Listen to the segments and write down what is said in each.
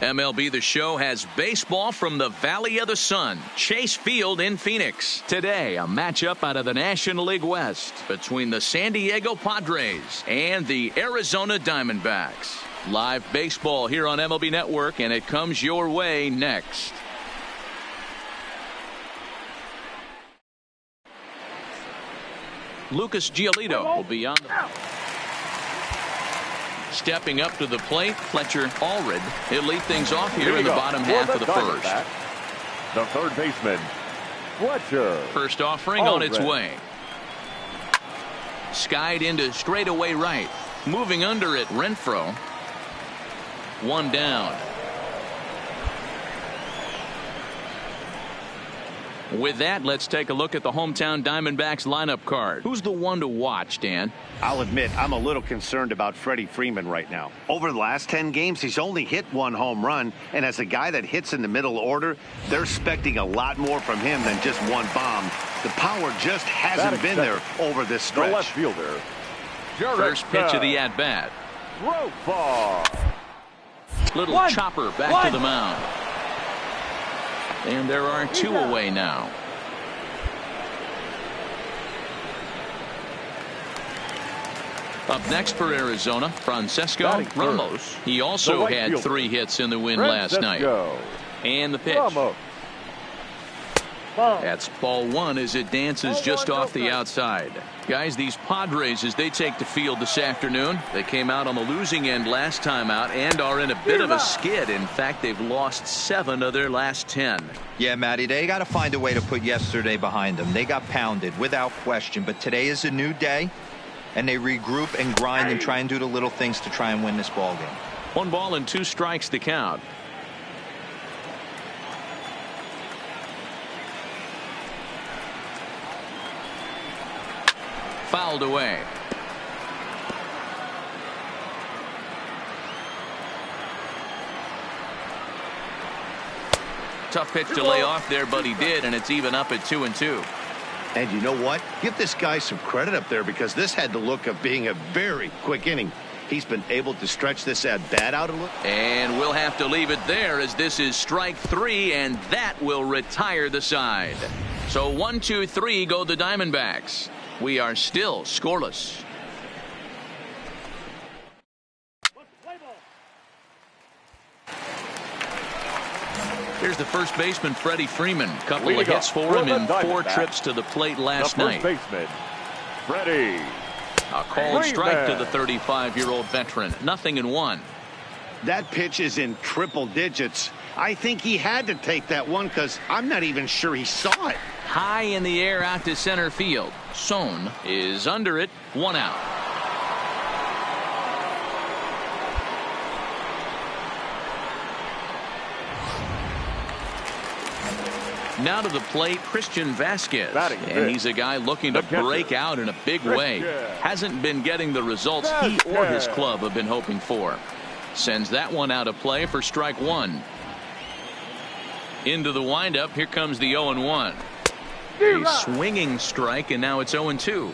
MLB The Show has baseball from the Valley of the Sun, Chase Field in Phoenix. Today, a matchup out of the National League West between the San Diego Padres and the Arizona Diamondbacks. Live baseball here on MLB Network, and it comes your way next. Lucas Giolito will be on the... Stepping up to the plate, Fletcher Allred. He'll lead things off here in the bottom half of the first. The third baseman, Fletcher. First offering on its way. Skied into straightaway right. Moving under it, Renfroe. One down. With that, let's take a look at the hometown Diamondbacks lineup card. Who's the one to watch, Dan? I'll admit I'm a little concerned about Freddie Freeman right now. Over the last 10 games, he's only hit one home run, and as a guy that hits in the middle order, they're expecting a lot more from him than just one bomb. The power just hasn't been there over this stretch. The left fielder, First pitch of the at-bat. Little chopper back to the mound. And there are two away now. Up next for Arizona, Francesco Ramos. He also had 3 hits in the win last night. And the pitch. That's ball 1 as it dances just off the outside. Guys, these Padres, as they take the field this afternoon, they came out on the losing end last time out and are in a bit of a skid. In fact, they've lost 7 of their last 10. Yeah, Matty, they got to find a way to put yesterday behind them. They got pounded without question, but today is a new day, and they regroup and grind and try and do the little things to try and win this ball game. 1 ball and 2 strikes to count. Fouled away. Tough pitch to lay off there, but he did, and it's even up at 2-2. And you know what? Give this guy some credit up there because this had the look of being a very quick inning. He's been able to stretch this at-bat out a little. And we'll have to leave it there as this is strike 3, and that will retire the side. So 1, 2, 3 go the Diamondbacks. We are still scoreless. Here's the first baseman, Freddie Freeman. Couple of hits for him in 4 trips to the plate last night. The first baseman, Freddie. A called strike to the 35-year-old veteran. Nothing in 1. That pitch is in triple digits. I think he had to take that one because I'm not even sure he saw it. High in the air out to center field. Son is under it. 1 out. Now to the plate, Christian Vasquez. And he's a guy looking to break out in a big way. Hasn't been getting the results he or his club have been hoping for. Sends that one out of play for strike 1. Into the windup. Here comes the 0-1. A swinging strike, and now it's 0-2.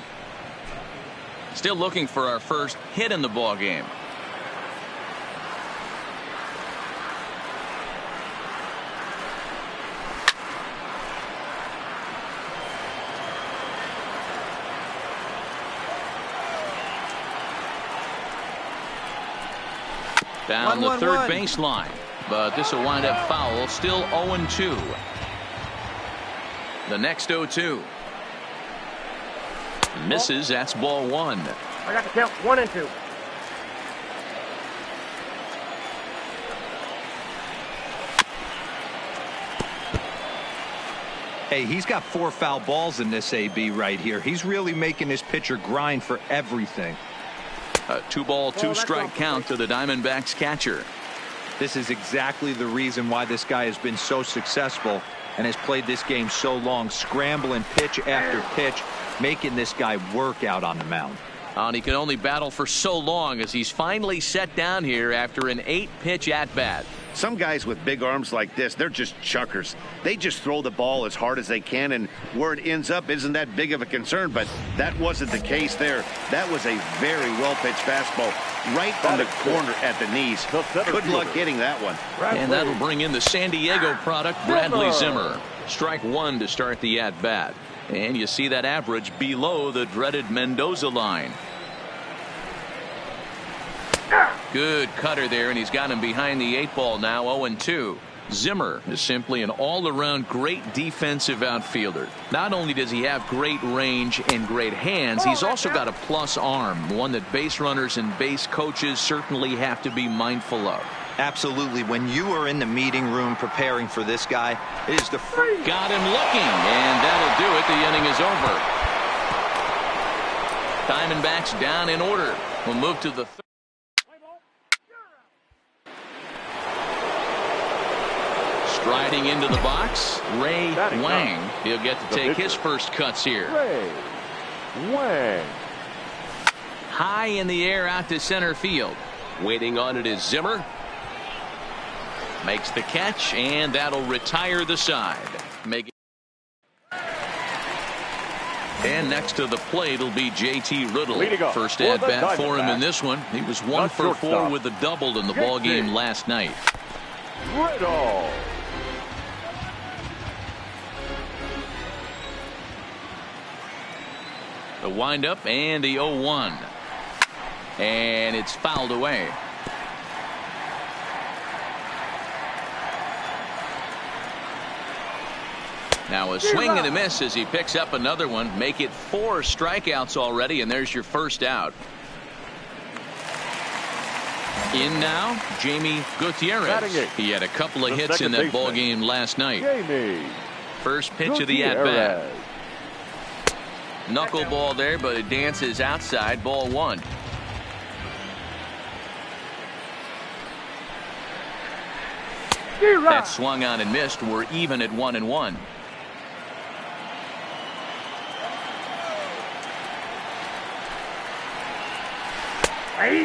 Still looking for our first hit in the ball game. Down the third baseline, but this will wind up foul. Still 0-2. The next 0-2 misses. That's ball 1. I got the count 1 and 2. Hey, he's got 4 foul balls in this AB right here. He's really making this pitcher grind for everything. A 2-ball, 2-strike count to the Diamondbacks catcher. This is exactly the reason why this guy has been so successful and has played this game so long, scrambling pitch after pitch, making this guy work out on the mound. And he can only battle for so long as he's finally set down here after an 8-pitch at-bat. Some guys with big arms like this, they're just chuckers. They just throw the ball as hard as they can, and where it ends up isn't that big of a concern, but that wasn't the case there. That was a very well-pitched fastball right on the corner at the knees. Good luck hitting that one. And that'll bring in the San Diego product, Bradley Zimmer. Strike 1 to start the at-bat. And you see that average below the dreaded Mendoza line. Good cutter there, and he's got him behind the 8-ball now. 0-2. Zimmer is simply an all-around great defensive outfielder. Not only does he have great range and great hands, he's also got a plus arm, one that base runners and base coaches certainly have to be mindful of. Absolutely. When you are in the meeting room preparing for this guy, it is the first. Got him looking, and that'll do it. The inning is over. Diamondbacks down in order. We'll move to the third. Striding into the box, Ray Wang. He'll get to take his first cuts here. Ray Wang. High in the air out to center field. Waiting on it is Zimmer. Makes the catch, and that'll retire the side. And next to the plate will be J.T. Riddle. First at bat for him in this one. He was 1 for 4 with a double in the ball game last night. Riddle. The windup and the 0-1. And it's fouled away. Now a swing and a miss as he picks up another one. Make it 4 strikeouts already, and there's your first out. In now, Jamie Gutierrez. He had a couple of hits in that ball game last night. First pitch of the at-bat. Knuckleball there, but it dances outside. Ball 1. That swung on and missed. We're even at 1-1.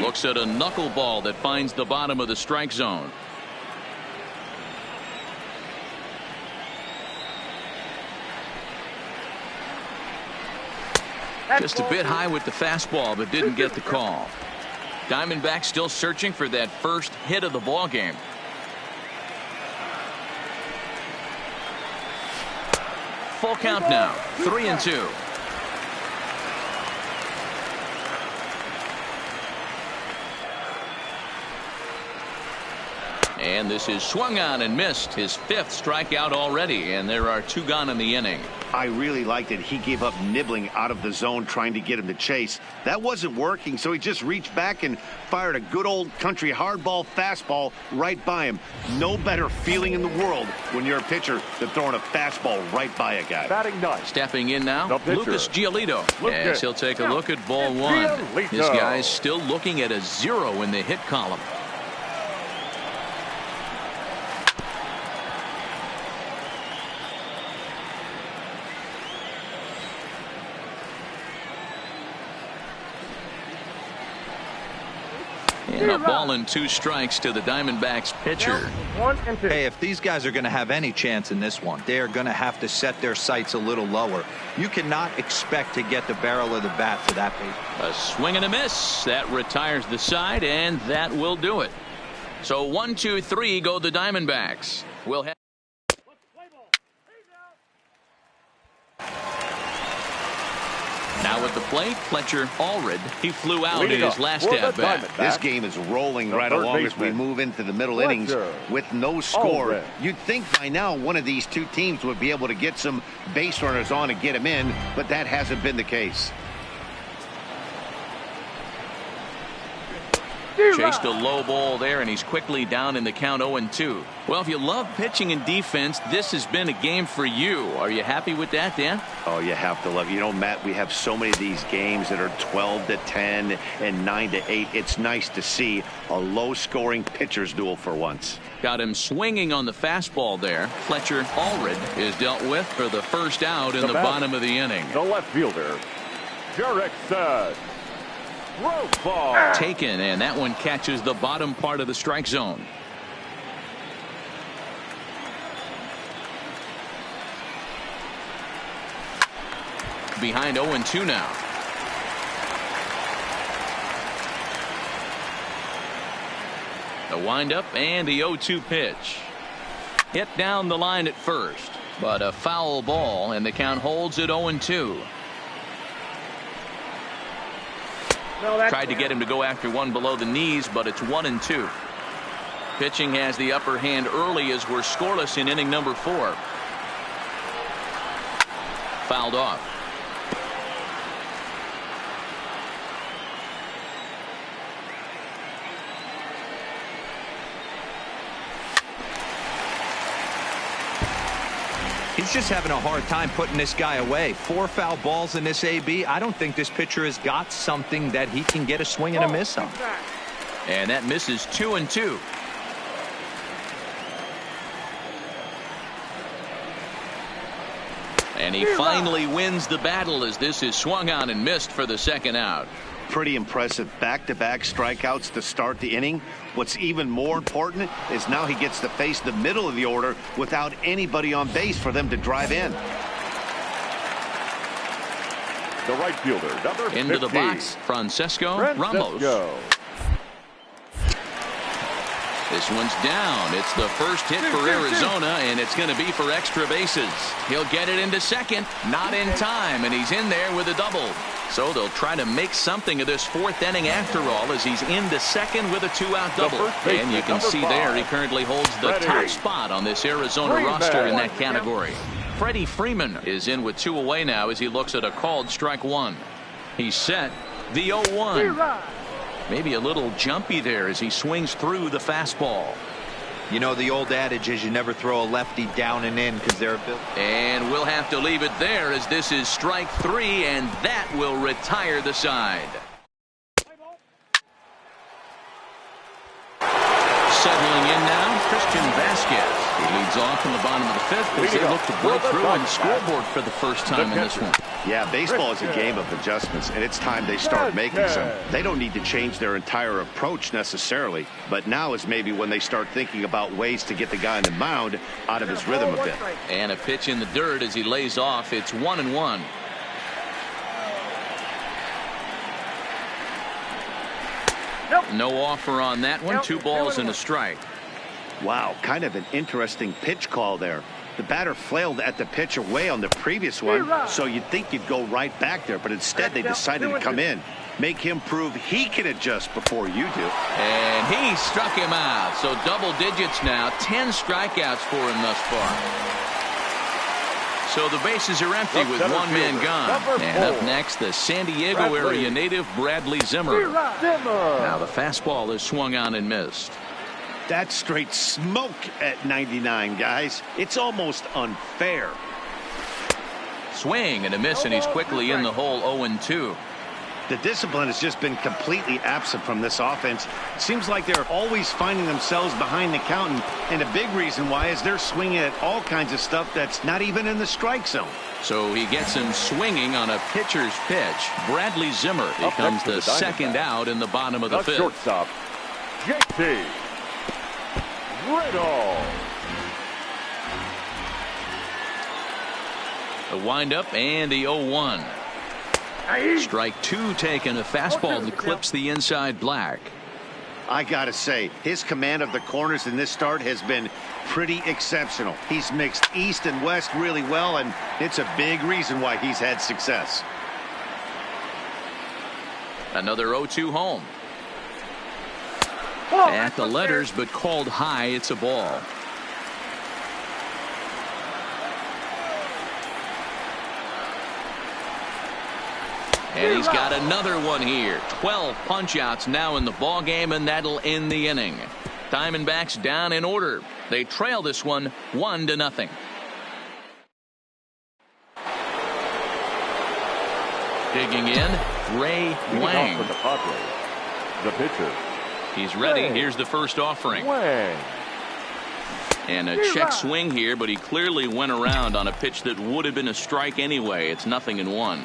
Looks at a knuckleball that finds the bottom of the strike zone. Just a bit high with the fastball, but didn't get the call. Diamondbacks still searching for that first hit of the ball game. Full count now, 3-2. And this is swung on and missed. His 5th strikeout already, and there are 2 gone in the inning. I really liked it. He gave up nibbling out of the zone trying to get him to chase. That wasn't working, so he just reached back and fired a good old country hardball fastball right by him. No better feeling in the world when you're a pitcher than throwing a fastball right by a guy. Batting ninth. Stepping in now, Lucas Giolito. As he'll take a look at ball 1. Giolito. This guy's still looking at a 0 in the hit column. And a ball and 2 strikes to the Diamondbacks pitcher. 1-2. Hey, if these guys are going to have any chance in this one, they are going to have to set their sights a little lower. You cannot expect to get the barrel of the bat to that base. A swing and a miss. That retires the side, and that will do it. So 1, 2, 3 go the Diamondbacks. We'll have. Now at the plate, Fletcher Allred. He flew out in his last at bat. This game is rolling right along as we move into the middle innings with no score. You'd think by now one of these 2 teams would be able to get some base runners on and get them in, but that hasn't been the case. Chased a low ball there, and he's quickly down in the count 0-2. Well, if you love pitching and defense, this has been a game for you. Are you happy with that, Dan? Oh, you have to love it. You know, Matt, we have so many of these games that are 12-10 and 9-8. It's nice to see a low-scoring pitcher's duel for once. Got him swinging on the fastball there. Fletcher Allred is dealt with for the first out in the bottom of the inning. The left fielder, Jurickson. Ball. Taken, and that one catches the bottom part of the strike zone. Behind 0-2 now. The windup and the 0-2 pitch. Hit down the line at first, but a foul ball, and the count holds at 0-2. Tried to get him to go after one below the knees, but it's 1-2. Pitching has the upper hand early as we're scoreless in inning number 4. Fouled off. He's just having a hard time putting this guy away. 4 foul balls in this AB. I don't think this pitcher has got something that he can get a swing and a miss on. And that misses 2-2. And he finally wins the battle as this is swung on and missed for the 2nd out. Pretty impressive back-to-back strikeouts to start the inning. What's even more important is now he gets to face the middle of the order without anybody on base for them to drive in. The right fielder, number 50. Into the box, Francesco Ramos. This one's down. It's the first hit for Arizona, and it's going to be for extra bases. He'll get it into second, not in time, and he's in there with a double. So they'll try to make something of this 4th inning after all, as he's into second with a 2-out double. And you can see there he currently holds the top spot on this Arizona roster in that category. Freddie Freeman is in with 2 away now as he looks at a called strike 1. He's set. The 0-1. Maybe a little jumpy there as he swings through the fastball. You know, the old adage is you never throw a lefty down and in because they're built. And we'll have to leave it there as this is strike 3, and that will retire the side. Settling in now, Christian Vasquez. He leads off in the bottom of the 5th as they look to break through on the scoreboard for the first time in this one. Yeah, baseball is a game of adjustments, and it's time they start making some. They don't need to change their entire approach necessarily, but now is maybe when they start thinking about ways to get the guy on the mound out of his rhythm a bit. And a pitch in the dirt as he lays off. It's 1-1. No offer on that one. 2 balls and a strike. Wow, kind of an interesting pitch call there. The batter flailed at the pitch away on the previous one, so you'd think you'd go right back there, but instead they decided to come in. Make him prove he can adjust before you do. And he struck him out. So double digits now. 10 strikeouts for him thus far. So the bases are empty with 1 man gone. And up next, the San Diego area native Bradley Zimmer. Now the fastball is swung on and missed. That's straight smoke at 99, guys. It's almost unfair. Swing and a miss, and he's quickly in the hole. 0-2. The discipline has just been completely absent from this offense. Seems like they're always finding themselves behind the count, and a big reason why is they're swinging at all kinds of stuff that's not even in the strike zone. So he gets him swinging on a pitcher's pitch. Bradley Zimmer becomes the second out in the bottom of the fifth. Shortstop, JT Riddle. The windup and the 0-1. Strike 2 taken. A fastball that clips the inside black. I gotta say, his command of the corners in this start has been pretty exceptional. He's mixed east and west really well, and it's a big reason why he's had success. Another 0-2 home. At the letters, but called high. It's a ball. And he's got another one here. 12 punch-outs now in the ball game, and that'll end the inning. Diamondbacks down in order. They trail this one 1-0. Digging in, Ray Wang. The Padres. The pitcher. He's ready. Here's the first offering. Wang. And a check swing here, but he clearly went around on a pitch that would have been a strike anyway. It's 0-1.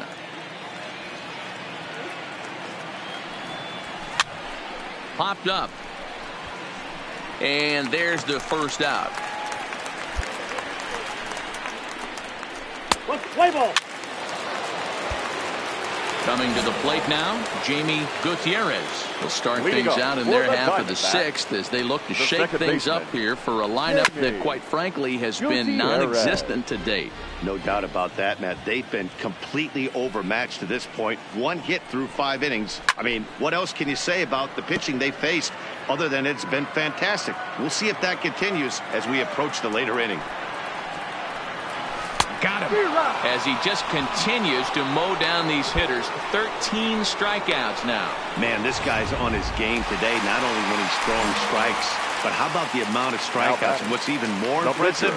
Popped up. And there's the first out. Play ball. Coming to the plate now, Jamie Gutierrez will start things out in their half of the sixth as they look to shake things up here for a lineup that quite frankly has been non-existent to date. No doubt about that, Matt. They've been completely overmatched to this point. 1 hit through 5 innings. I mean, what else can you say about the pitching they faced other than it's been fantastic? We'll see if that continues as we approach the later inning. Got him as he just continues to mow down these hitters. 13 strikeouts now. Man, this guy's on his game today, not only when he's throwing strikes, but how about the amount of strikeouts? And what's even more impressive,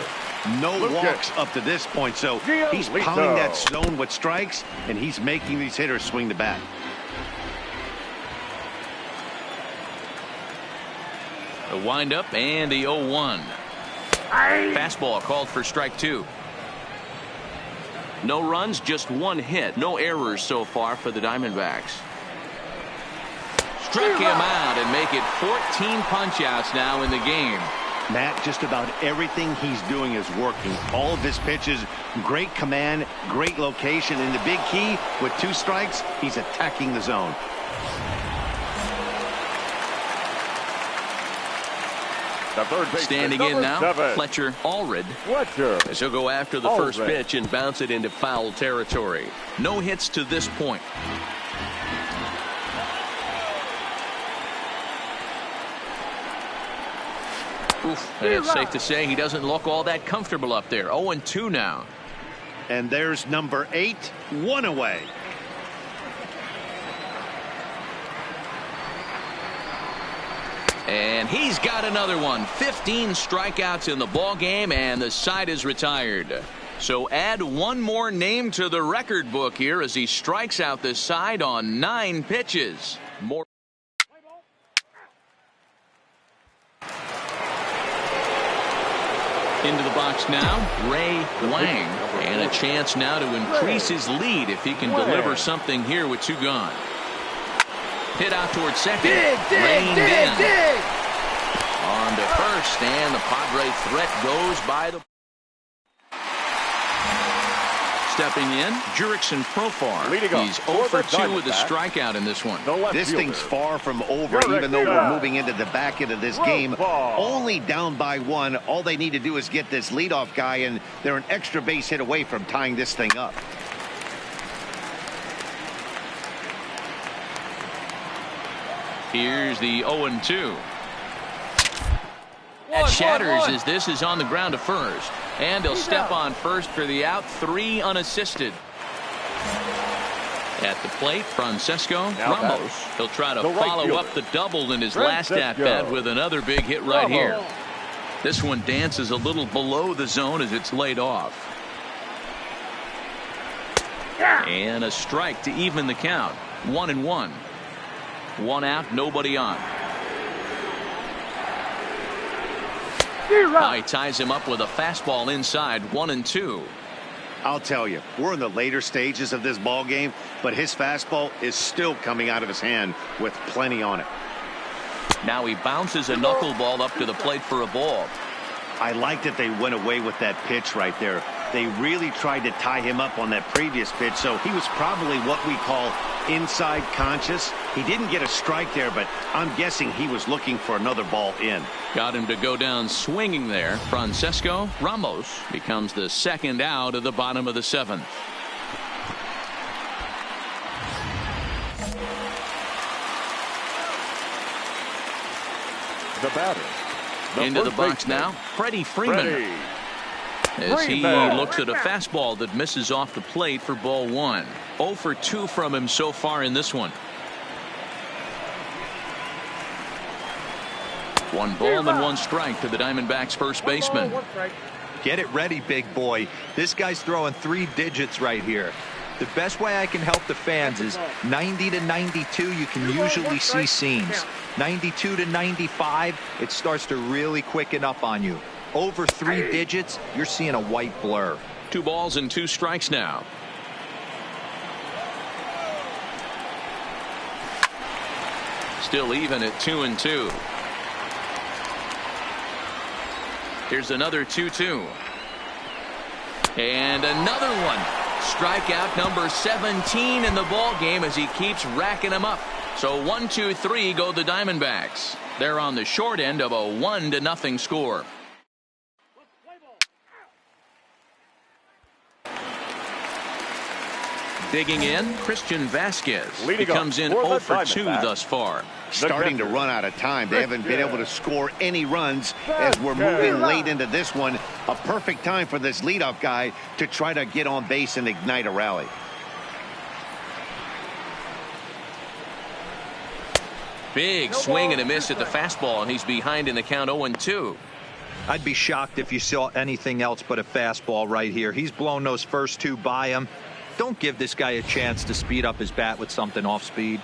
no walks up to this point. So he's pounding that zone with strikes, and he's making these hitters swing the bat. The windup and the 0-1. Fastball called for strike 2. No runs, just 1 hit. No errors so far for the Diamondbacks. Struck him out and make it 14 punch-outs now in the game. Matt, just about everything he's doing is working. All of his pitches, great command, great location, and the big key, with 2 strikes, he's attacking the zone. Standing in now, 7. Fletcher Allred. As he'll go after the first pitch and bounce it into foul territory. No hits to this point. Oof, and it's safe to say he doesn't look all that comfortable up there. 0-2 now. And there's number 8, 1 away. And he's got another one. 15 strikeouts in the ball game, and the side is retired. So add 1 more name to the record book here as he strikes out this side on 9 pitches. More. Into the box now, Ray Wang, and a chance now to increase his lead if he can deliver something here with 2 gone. Hit out towards second. Dig. On to first, and the Padre threat goes by the. Stepping in, Jurickson Profar. He's 0 for 2 with a strikeout in this one. This thing's far from over, even though we're moving into the back end of this game. Only down by 1. All they need to do is get this leadoff guy, and they're an extra base hit away from tying this thing up. Here's the 0-2. That shatters as this is on the ground to first. And he'll step on first for the out. 3 unassisted. At the plate, Francesco Ramos. He'll try to follow up the double in his last at-bat with another big hit right here. This one dances a little below the zone as it's laid off. And a strike to even the count. 1-1. 1 out, nobody on. Now he ties him up with a fastball inside. 1-2. I'll tell you, we're in the later stages of this ball game, but his fastball is still coming out of his hand with plenty on it. Now he bounces a knuckleball up to the plate for a ball. I like that they went away with that pitch right there. They really tried to tie him up on that previous pitch, so he was probably what we call inside conscious. He didn't get a strike there, but I'm guessing he was looking for another ball in. Got him to go down swinging there. Francesco Ramos becomes the second out of the bottom of the 7th. The batter. Into the box now, Freddie Freeman. As he looks at a fastball that misses off the plate for ball 1. 0 for 2 from him so far in this one. 1 ball and 1 strike to the Diamondbacks first baseman. Get it ready, big boy. This guy's throwing 3 digits right here. The best way I can help the fans is 90 to 92. You can usually see seams. 92 to 95, it starts to really quicken up on you. Over 3 digits, you're seeing a white blur. 2 balls and 2 strikes now. Still even at 2-2. Here's another 2-2. And another one. Strikeout number 17 in the ball game as he keeps racking them up. So 1-2-3 go the Diamondbacks. They're on the short end of a 1-0 score. Digging in, Christian Vasquez. He comes in 0 for 2 thus far. Starting to run out of time. They haven't been able to score any runs as we're moving late into this one. A perfect time for this leadoff guy to try to get on base and ignite a rally. Big swing and a miss at the fastball, and he's behind in the count 0-2. I'd be shocked if you saw anything else but a fastball right here. He's blown those first 2 by him. Don't give this guy a chance to speed up his bat with something off speed.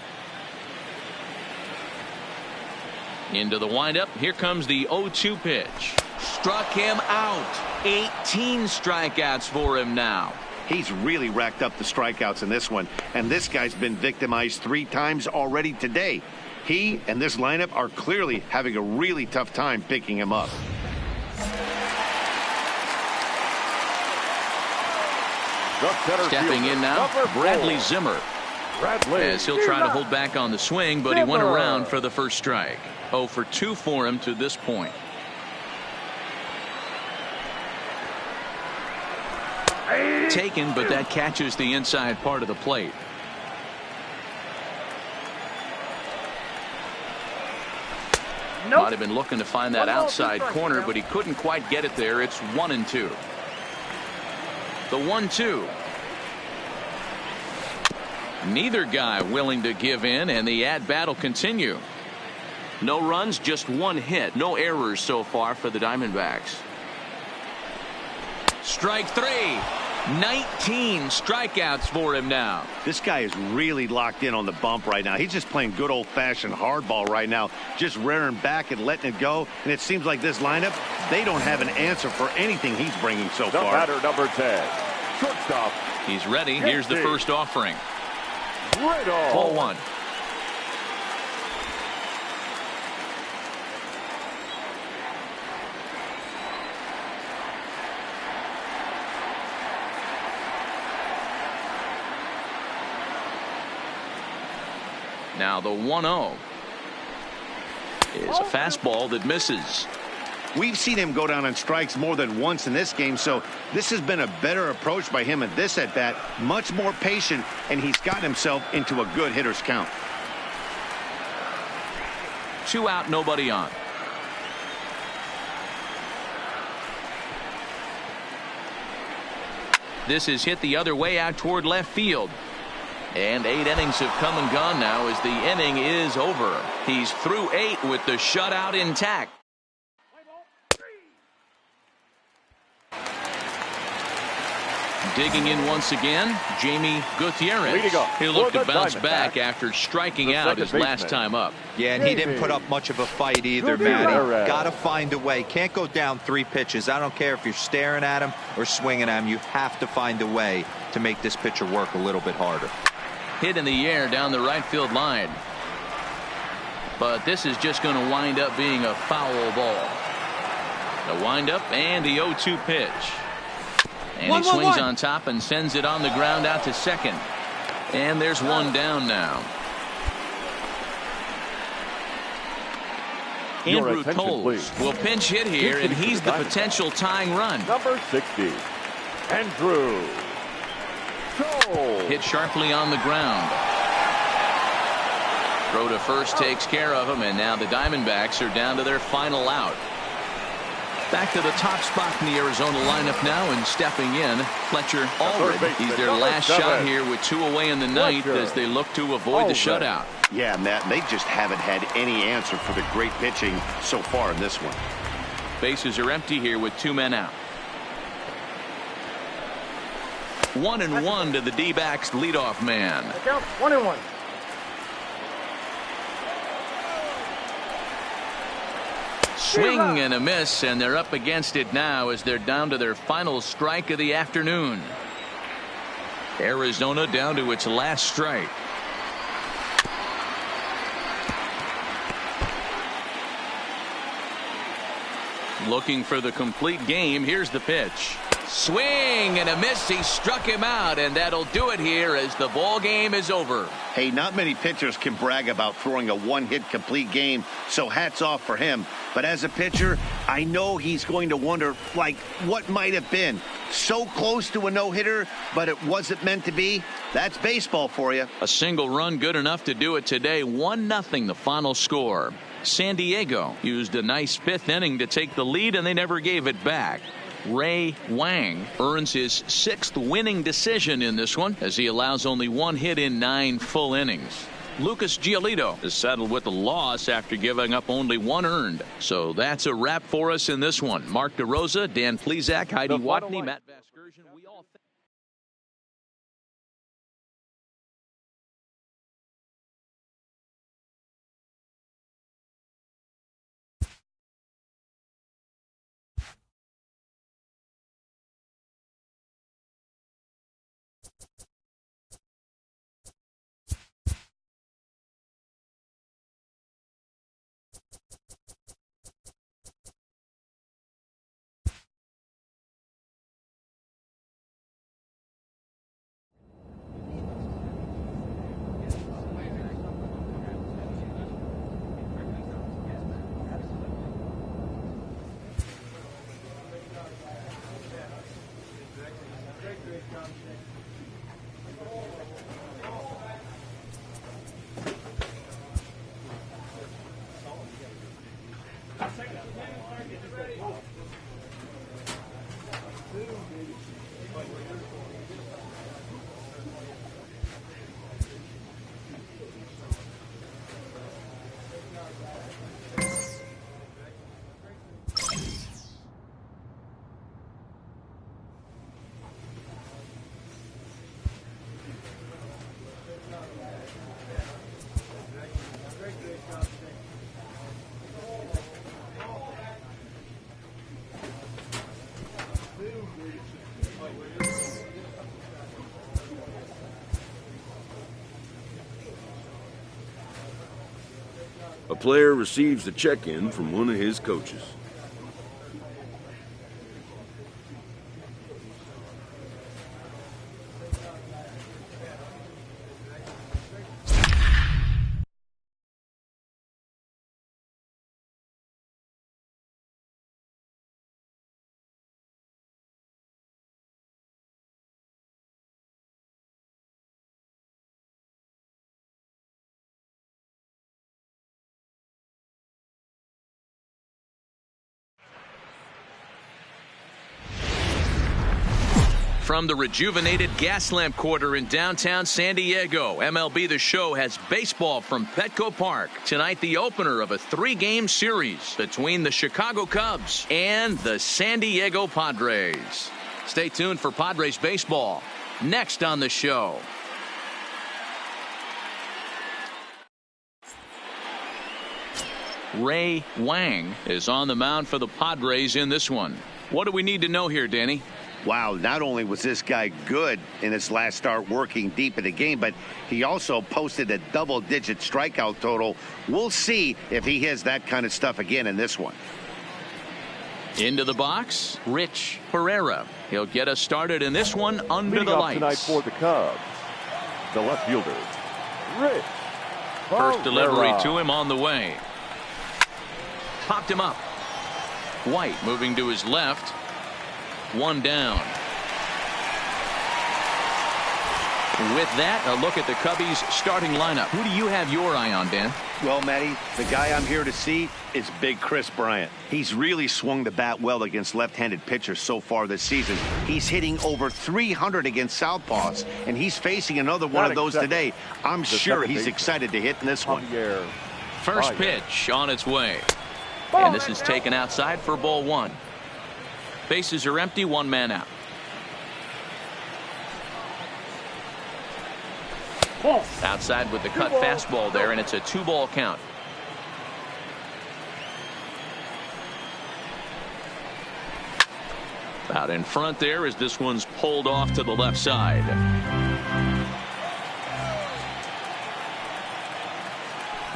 Into the windup. Here comes the 0-2 pitch. Struck him out. 18 strikeouts for him now. He's really racked up the strikeouts in this one, and this guy's been victimized 3 times already today. He and this lineup are clearly having a really tough time picking him up. Stepping in now, Bradley Zimmer. As he'll try to hold back on the swing, but he went around for the first strike. 0 for 2 for him to this point. Taken, but that catches the inside part of the plate. Might have been looking to find that outside corner, but he couldn't quite get it there. It's 1-2. The 1-2. Neither guy willing to give in, and the at-bat will continue. No runs, just 1 hit. No errors so far for the Diamondbacks. Strike 3. 19 strikeouts for him now. This guy is really locked in on the bump right now. He's just playing good old-fashioned hardball right now, just rearing back and letting it go. And it seems like this lineup, they don't have an answer for anything he's bringing so far. Batter number 10, shortstop. He's ready. Here's the first offering. Riddle. Ball 1. Now the 1-0 is a fastball that misses. We've seen him go down on strikes more than once in this game, so this has been a better approach by him at this at-bat. Much more patient, and he's gotten himself into a good hitter's count. 2 out, nobody on. This is hit the other way out toward left field. And 8 innings have come and gone now as the inning is over. He's through 8 with the shutout intact. Digging in once again, Jamie Gutierrez. He'll look to bounce back after striking out his last time up. Yeah, and he didn't put up much of a fight either, Matty. Got to find a way. Can't go down 3 pitches. I don't care if you're staring at him or swinging at him. You have to find a way to make this pitcher work a little bit harder. Hit in the air down the right field line. But this is just going to wind up being a foul ball. The windup and the 0-2 pitch. And he swings on top and sends it on the ground out to second. And there's one down now. Andrew Toles will pinch hit here, and he's the potential tying run. Number 60, Andrew Toles. Hit sharply on the ground. Throw to first takes care of him, and now the Diamondbacks are down to their final out. Back to the top spot in the Arizona lineup now, and stepping in, Fletcher Allred. He's their last shot here with 2 away in the ninth as they look to avoid the shutout. Yeah, Matt, they just haven't had any answer for the great pitching so far in this one. Bases are empty here with 2 men out. 1-1 to the D-backs leadoff man. 1-1. Swing and a miss, and they're up against it now as they're down to their final strike of the afternoon. Arizona down to its last strike. Looking for the complete game. Here's the pitch. Swing and a miss. He struck him out, and that'll do it here as the ball game is over. Hey, not many pitchers can brag about throwing a 1-hit complete game, so hats off for him. But as a pitcher, I know he's going to wonder, like, what might have been. So close to a no-hitter, but it wasn't meant to be. That's baseball for you. A single run good enough to do it today. 1-0 the final score. San Diego used a nice 5th inning to take the lead, and they never gave it back. Ray Wang earns his 6th winning decision in this one as he allows only 1 hit in 9 full innings. Lucas Giolito is settled with a loss after giving up only 1 earned. So that's a wrap for us in this one. Mark DeRosa, Dan Plesac, Heidi Watney, Matt Vasgersian. We all thank A player receives a check-in from one of his coaches. From the rejuvenated Gaslamp Quarter in downtown San Diego, MLB The Show has baseball from Petco Park. Tonight, the opener of a 3-game series between the Chicago Cubs and the San Diego Padres. Stay tuned for Padres baseball next on the show. Ray Wang is on the mound for the Padres in this one. What do we need to know here, Danny? Wow, not only was this guy good in his last start working deep in the game, but he also posted a double-digit strikeout total. We'll see if he has that kind of stuff again in this one. Into the box, Rich Pereira. He'll get us started in this one under the lights. Tonight for the Cubs, the left fielder, Rich First Pereira. delivery to him on the way. Popped him up. White moving to his left. One down. With that, a look at the Cubbies starting lineup. Who do you have your eye on, Dan? Well, Matty, the guy I'm here to see is Big Chris Bryant. He's really swung the bat well against left-handed pitchers so far this season. He's hitting over 300 against southpaws, and he's facing another one of those today. I'm sure he's excited to hit in this one. First pitch on its way. And this is taken outside for ball one. Bases are empty, one man out. Outside with the cut fastball there, and it's a 2-ball count. Out in front there as this one's pulled off to the left side.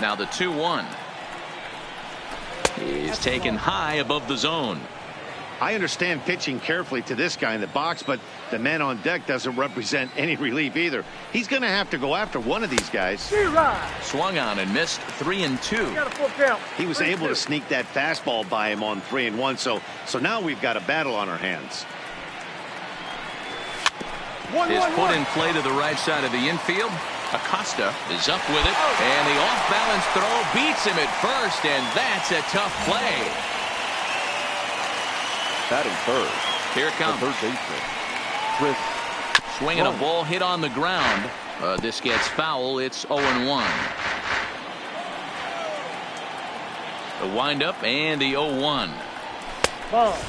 Now the 2-1 is taken high above the zone. I understand pitching carefully to this guy in the box, but the man on deck doesn't represent any relief either. He's going to have to go after one of these guys. Swung on and missed 3-2. Got a full count. He was able to sneak that fastball by him on 3-1, so now we've got a battle on our hands. Is put in play to the right side of the infield. Acosta is up with it, and the off-balance throw beats him at first, and that's a tough play. Batting third. Here it comes. Third baseman, Chris. Swinging a ball hit on the ground. This gets foul. It's 0-1. The windup and the 0-1.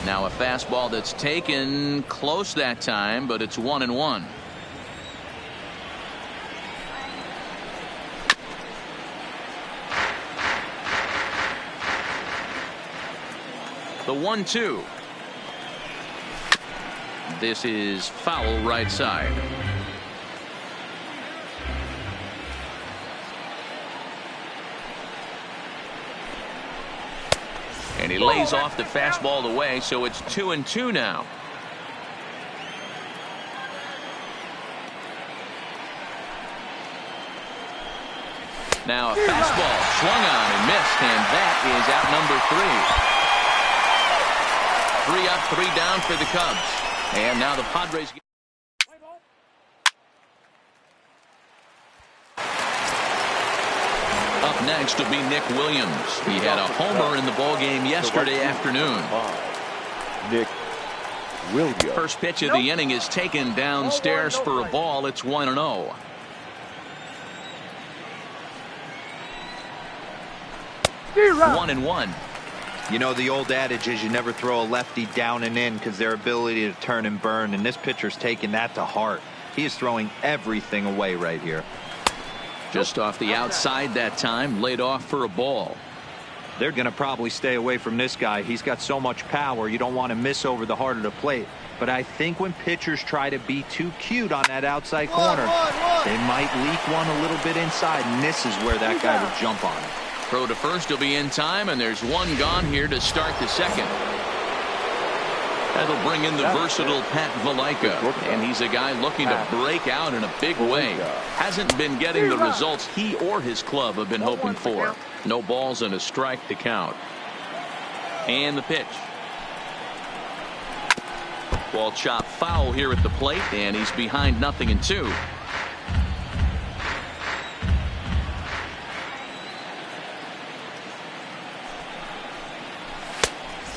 Now a fastball that's taken close that time, but it's 1-1. The 1-2. This is foul right side. And he lays off the fastball away, so it's 2-2 now. Now a fastball swung on and missed, and that is out number 3. 3 up, 3 down for the Cubs. And now the Padres. Up next will be Nick Williams. He had a homer in the ballgame yesterday afternoon. Nick Williams. First pitch of the inning is taken downstairs for a ball. It's 1-0. One and one. You know, the old adage is you never throw a lefty down and in because their ability to turn and burn, and this pitcher's taking that to heart. He is throwing everything away right here. Just off the outside that time, laid off for a ball. They're going to probably stay away from this guy. He's got so much power, you don't want to miss over the heart of the plate. But I think when pitchers try to be too cute on that outside corner, they might leak one a little bit inside, and this is where that guy would jump on it. Throw to first will be in time, and there's one gone here to start the second. That'll bring in the versatile Pat Valaika, and he's a guy looking to break out in a big way. Hasn't been getting the results he or his club have been hoping for. No balls and a strike to count. And the pitch. Ball chopped foul here at the plate, and he's behind 0-2.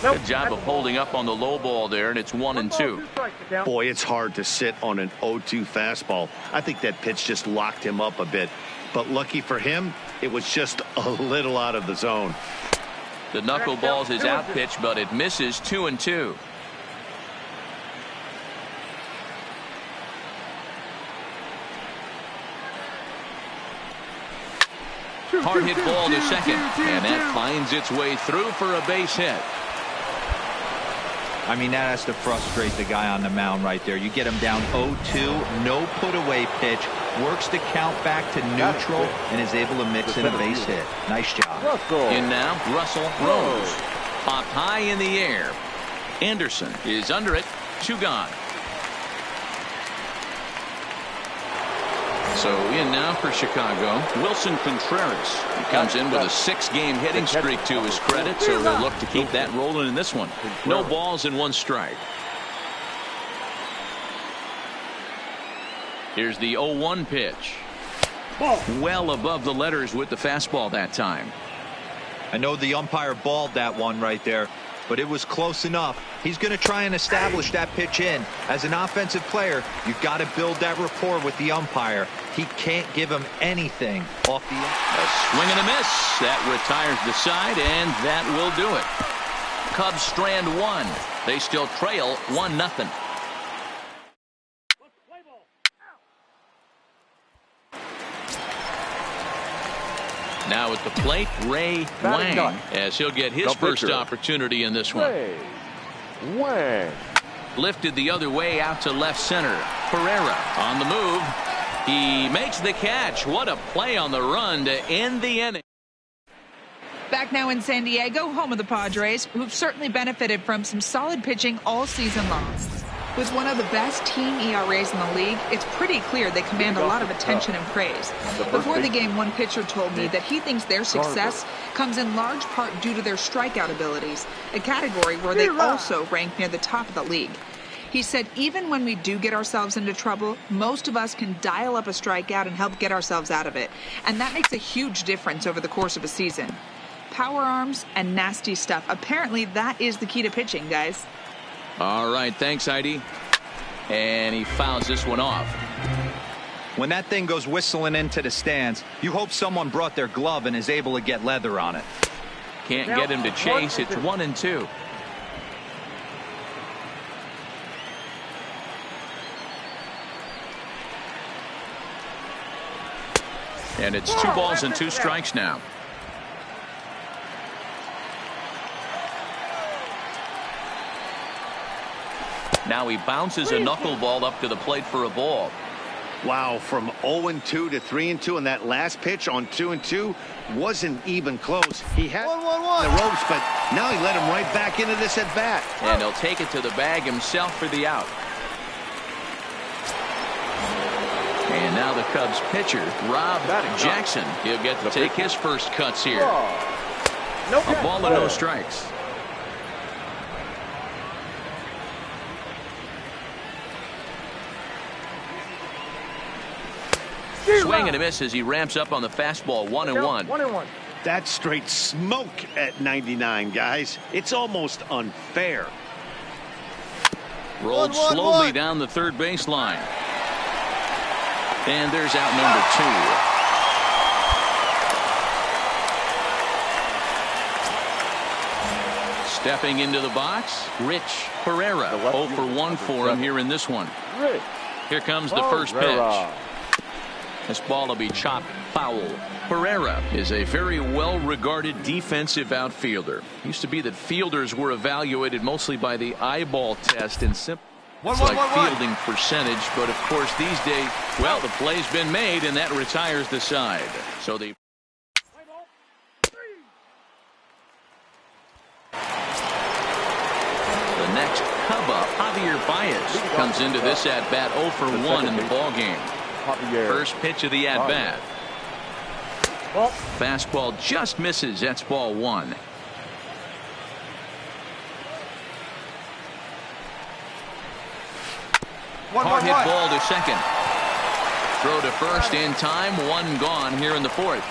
Good job of holding up on the low ball there, and it's 1-2. Boy, it's hard to sit on an 0-2 fastball. I think that pitch just locked him up a bit. But lucky for him, it was just a little out of the zone. The knuckleball's his out pitch, but it misses. 2-2. Hard hit ball to second, and that finds its way through for a base hit. I mean, that has to frustrate the guy on the mound right there. You get him down 0-2, no put away pitch, works the count back to neutral, and is able to mix in a base hit. Nice job. In now, Russell Rose. Popped high in the air. Anderson is under it. 2 gone. So in now for Chicago, Wilson Contreras. He comes in with a 6-game hitting streak to his credit, so they'll look to keep that rolling in this one. No balls and 1 strike. Here's the 0-1 pitch. Well above the letters with the fastball that time. I know the umpire balled that one right there, but it was close enough. He's going to try and establish that pitch in. As an offensive player, you've got to build that rapport with the umpire. He can't give him anything off the A swing and a miss. That retires the side, and that will do it. Cubs strand 1. They still trail 1-0. Now at the plate, Ray Wang, as he'll get his first opportunity in this one. Wang. Lifted the other way out to left center. Pereira on the move. He makes the catch. What a play on the run to end the inning. Back now in San Diego, home of the Padres, who've certainly benefited from some solid pitching all season long. With one of the best team ERAs in the league, it's pretty clear they command a lot of attention and praise. Before the game, one pitcher told me that he thinks their success comes in large part due to their strikeout abilities, a category where they also rank near the top of the league. He said even when we do get ourselves into trouble, most of us can dial up a strikeout and help get ourselves out of it. And that makes a huge difference over the course of a season. Power arms and nasty stuff. Apparently that is the key to pitching, guys. All right, thanks, Heidi. And he fouls this one off. When that thing goes whistling into the stands, you hope someone brought their glove and is able to get leather on it. Can't get him to chase. It's 1-2. And it's 2 balls and 2 strikes now. Now he bounces a knuckleball up to the plate for a ball. Wow, from 0-2 to 3-2, and that last pitch on 2-2 wasn't even close. He had the ropes, but now he let him right back into this at bat. And he'll take it to the bag himself for the out. And now the Cubs pitcher, Rob Jackson. He'll get to take his first cuts here. A ball and no strikes. Swing and a miss as he ramps up on the fastball. 1-1. That's straight smoke at 99, guys. It's almost unfair. Rolled slowly down the third baseline. And there's out number 2. Stepping into the box, Rich Pereira. 0 for 1 for him here in this one. Here comes the first pitch. This ball will be chopped foul. Pereira is a very well-regarded defensive outfielder. Used to be that fielders were evaluated mostly by the eyeball test and simple fielding percentage. But of course these days, well, the play's been made and that retires the side. So the next Cub up, Javier Baez, comes into this at-bat 0 for 1 in the ballgame. First pitch of the at-bat. Fastball just misses. That's ball 1. Hard hit ball to second. Throw to first in time. 1 gone here in the 4th.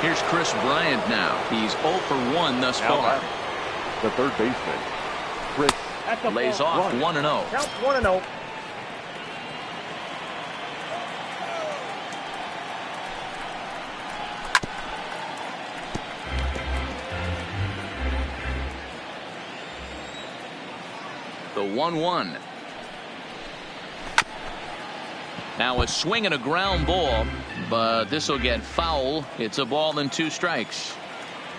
Here's Chris Bryant now. He's 0 for 1 thus far. The third baseman, Chris Lays off 1-0. Count 1-0. The 1-1. Now a swing and a ground ball, but this will get foul. It's a ball and 2 strikes.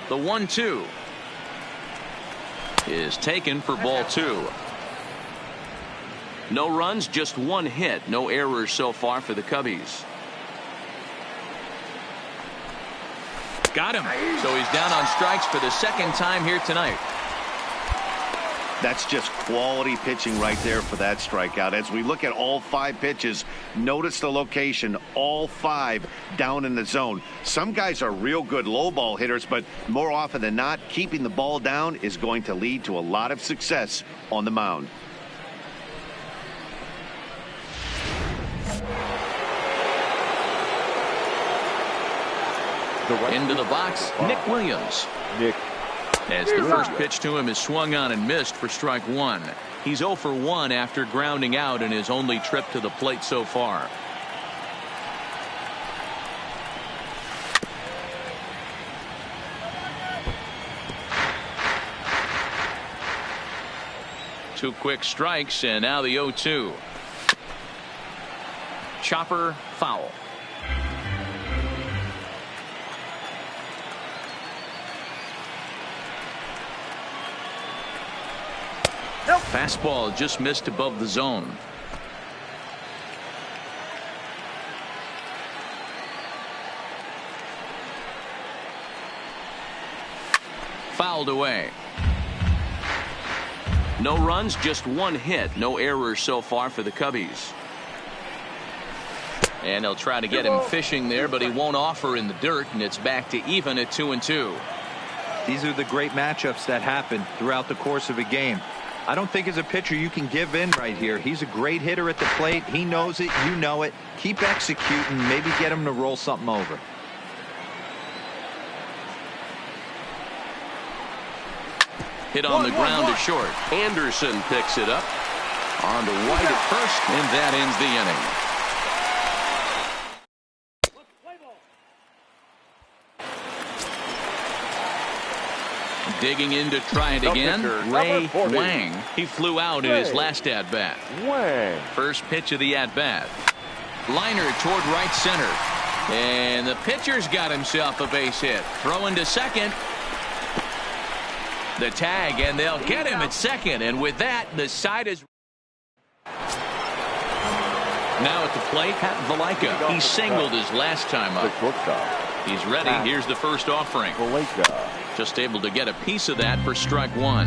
The 1-2 is taken for ball 2. No runs, just 1 hit. No errors so far for the Cubbies. Got him. So he's down on strikes for the second time here tonight. That's just quality pitching right there for that strikeout. As we look at all 5 pitches, notice the location, all 5 down in the zone. Some guys are real good low ball hitters, but more often than not, keeping the ball down is going to lead to a lot of success on the mound. Into the box, Nick Williams. As the first pitch to him is swung on and missed for strike 1. He's 0 for 1 after grounding out in his only trip to the plate so far. Two quick strikes, and now the 0-2. Chopper foul. Fastball just missed above the zone. Fouled away. No runs, just 1 hit. No errors so far for the Cubbies. And they'll try to get him fishing there, but he won't offer in the dirt, and it's back to even at 2-2. These are the great matchups that happen throughout the course of a game. I don't think as a pitcher you can give in right here. He's a great hitter at the plate. He knows it. You know it. Keep executing. Maybe get him to roll something over. Hit on the ground to short. Anderson picks it up. On to White at first, and that ends the inning. Digging in to try it again, Ray Wang. He flew out in his last at-bat. First pitch of the at-bat. Liner toward right center. And the pitcher's got himself a base hit. Throwing to second. The tag, and they'll get him at second. And with that, the side is... Now at the plate, Pat Valaika. He singled his last time up. He's ready. Here's the first offering. Just able to get a piece of that for strike 1.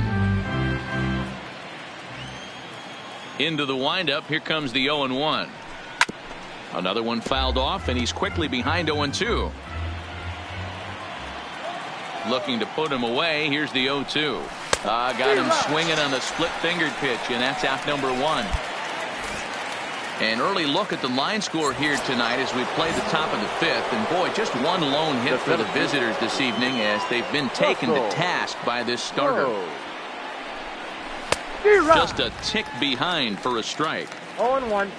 Into the windup. Here comes the 0-1. Another one fouled off, and he's quickly behind 0-2. Looking to put him away. Here's the 0-2. Got him swinging on the split-fingered pitch, and that's out number 1. An early look at the line score here tonight as we play the top of the 5th. And boy, just one lone hit for the visitors this evening as they've been taken to task by this starter. Just a tick behind for a strike. 0-1.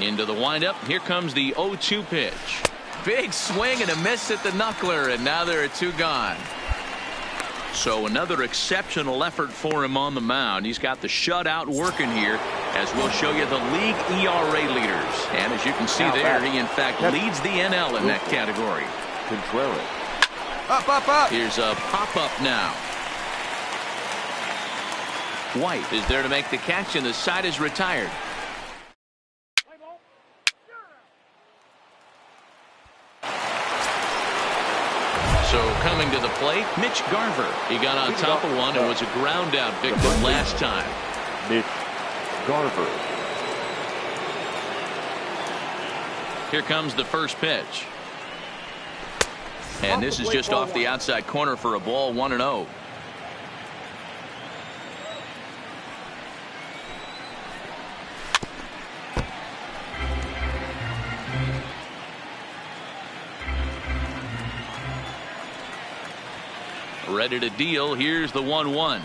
Into the windup. Here comes the 0-2 pitch. Big swing and a miss at the knuckler, and now there are 2 gone. So another exceptional effort for him on the mound. He's got the shutout working here, as we'll show you the league ERA leaders. And as you can see there, he in fact leads the NL in that category. Up. Here's a pop-up now. White is there to make the catch, and the side is retired. So coming to the plate, Mitch Garver. He got on top of one and was a ground out victim last time. Mitch Garver. Here comes the first pitch. And this is just off the outside corner for a ball, 1-0. Ready to deal. Here's the 1-1.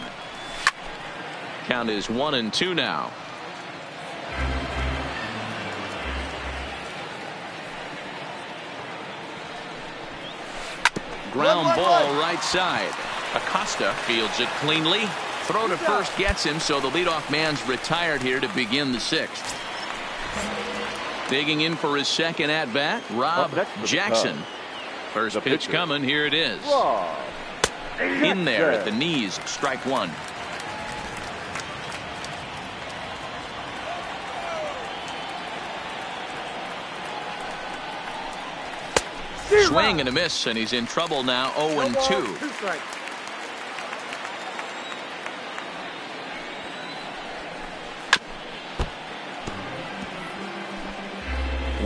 Count is 1-2 now. Ground ball right side. Acosta fields it cleanly. Throw to first gets him, so the leadoff man's retired here to begin the 6th. Digging in for his second at bat, Rob Jackson. First pitch coming. Here it is. In there at the knees. Strike one. Swing and a miss, and he's in trouble now. 0-2.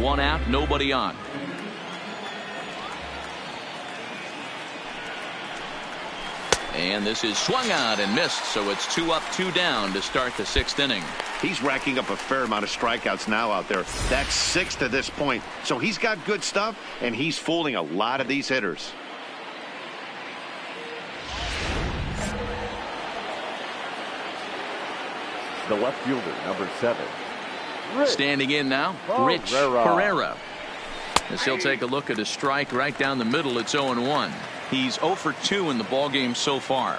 One out, nobody on. And this is swung on and missed, so it's 2 up, 2 down to start the 6th inning. He's racking up a fair amount of strikeouts now out there. That's 6 to this point. So he's got good stuff, and he's fooling a lot of these hitters. The left fielder, number 7. Standing in now, Rich Pereira. As he'll take a look at a strike right down the middle. It's 0-1. He's 0 for 2 in the ballgame so far.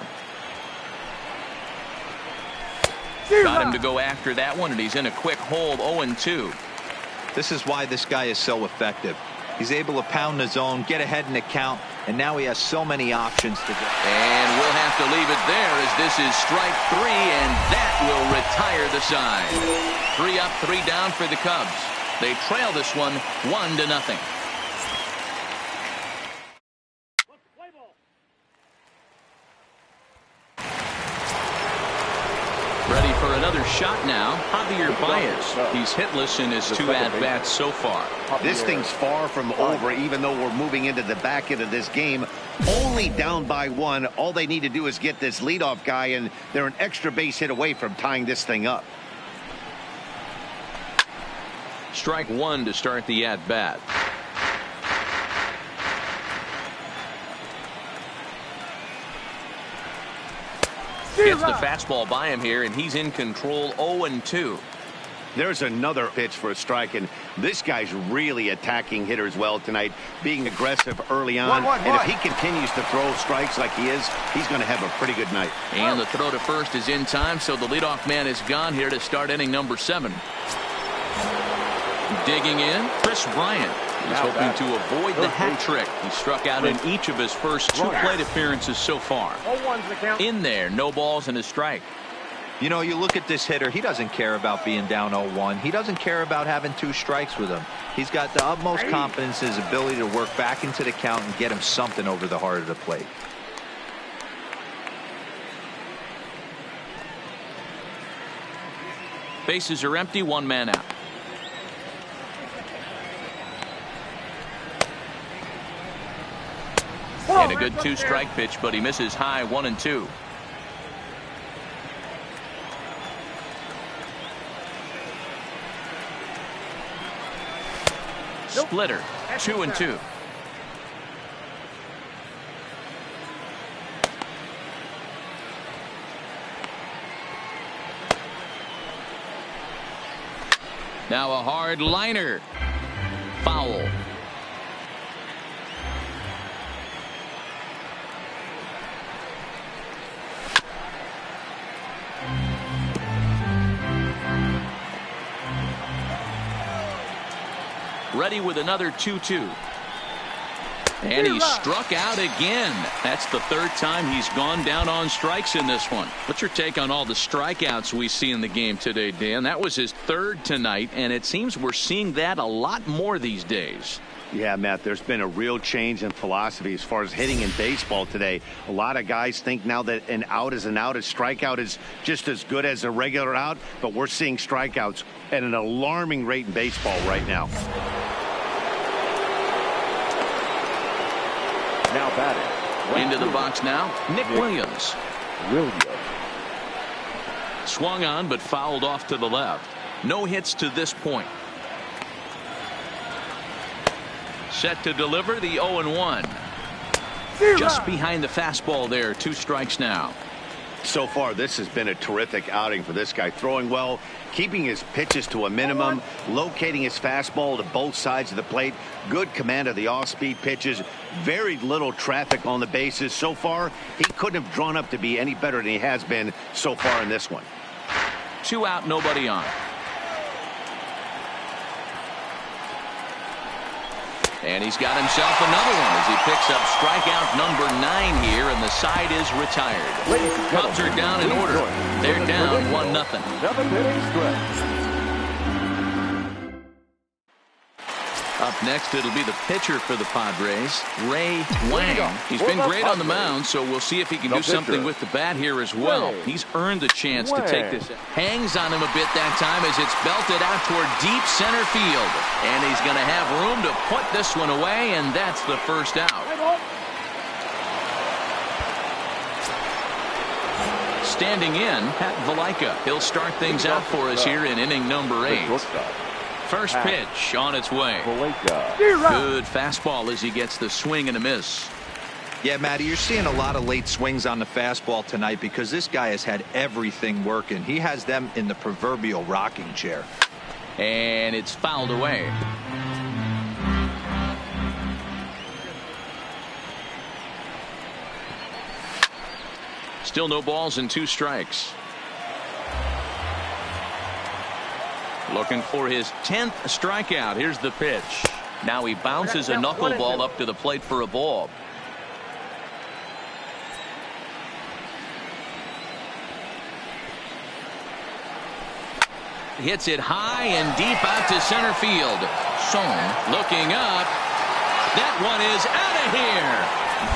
Got him to go after that one, and he's in a quick hold. 0-2. This is why this guy is so effective. He's able to pound the zone, get ahead in the count, and now he has so many options to go. And we'll have to leave it there, as this is strike 3, and that will retire the side. 3 up, 3 down for the Cubs. They trail this one 1-0. Ready for another shot now. Javier Baez. He's hitless in his 2 at-bats so far. This thing's far from over, even though we're moving into the back end of this game. Only down by 1. All they need to do is get this leadoff guy, and they're an extra base hit away from tying this thing up. Strike 1 to start the at-bat. Gets the fastball by him here, and he's in control. 0-2. There's another pitch for a strike, and this guy's really attacking hitters well tonight, being aggressive early on. And if he continues to throw strikes like he is, he's going to have a pretty good night. And the throw to first is in time, so the leadoff man is gone here to start inning number 7. Digging in, Chris Bryant. He's hoping to avoid the hat trick. He struck out in each of his first 2 plate appearances so far. In there, no balls and a strike. You know, you look at this hitter, he doesn't care about being down 0-1. He doesn't care about having 2 strikes with him. He's got the utmost confidence in his ability to work back into the count and get him something over the heart of the plate. Bases are empty, 1 man out. And a good 2-strike pitch, but he misses high. 1-2. Splitter. 2-2. Now a hard liner. Foul. Ready with another 2-2. And he struck out again. That's the 3rd time he's gone down on strikes in this one. What's your take on all the strikeouts we see in the game today, Dan? That was his 3rd tonight, and it seems we're seeing that a lot more these days. Yeah, Matt, there's been a real change in philosophy as far as hitting in baseball today. A lot of guys think now that an out is an out. A strikeout is just as good as a regular out, but we're seeing strikeouts at an alarming rate in baseball right now. Now batting. Into the box now, Nick Williams. Swung on, but fouled off to the left. No hits to this point. Set to deliver the 0-1. Just behind the fastball there. 2 strikes now. So far, this has been a terrific outing for this guy. Throwing well, keeping his pitches to a minimum, locating his fastball to both sides of the plate. Good command of the off-speed pitches. Very little traffic on the bases. So far, he couldn't have drawn up to be any better than he has been so far in this one. 2 out, nobody on. And he's got himself another one as he picks up strikeout number 9 here, and the side is retired. Cubs are down in order. They're down 1-0. 7-inning stretch. Up next, it'll be the pitcher for the Padres, Ray Wang. He's been great on the mound, so we'll see if he can do something with the bat here as well. He's earned the chance to take this. Hangs on him a bit that time as it's belted out toward deep center field. And he's going to have room to put this one away, and that's the first out. Standing in, Pat Valaika. He'll start things out for us here in inning number 8. First pitch on its way. Good fastball as he gets the swing and a miss. Yeah, Matty, you're seeing a lot of late swings on the fastball tonight because this guy has had everything working. He has them in the proverbial rocking chair. And it's fouled away. Still no balls and 2 strikes. Looking for his 10th strikeout. Here's the pitch. Now he bounces a knuckleball up to the plate for a ball. Hits it high and deep out to center field. Song looking up. That one is out of here.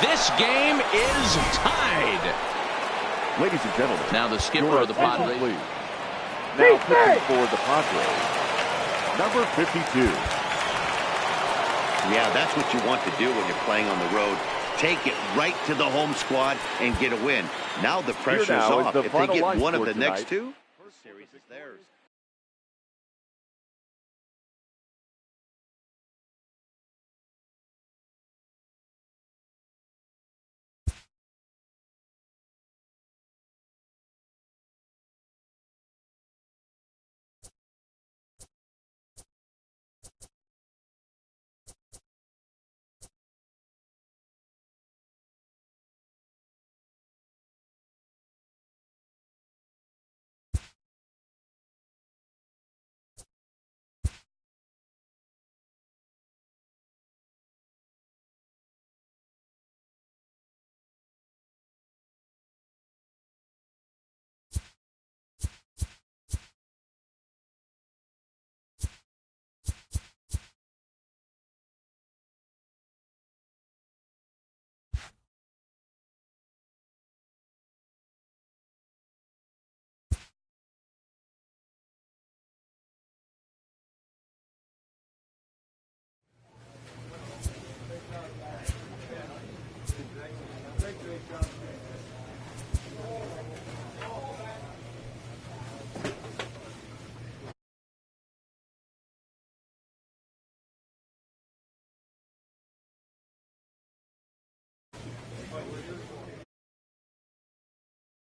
This game is tied. Ladies and gentlemen, now the skipper of the Padres. Now pitching for the Padres, number 52. Yeah, that's what you want to do when you're playing on the road. Take it right to the home squad and get a win. Now the pressure's off. If they get one of the next 2, the series is theirs.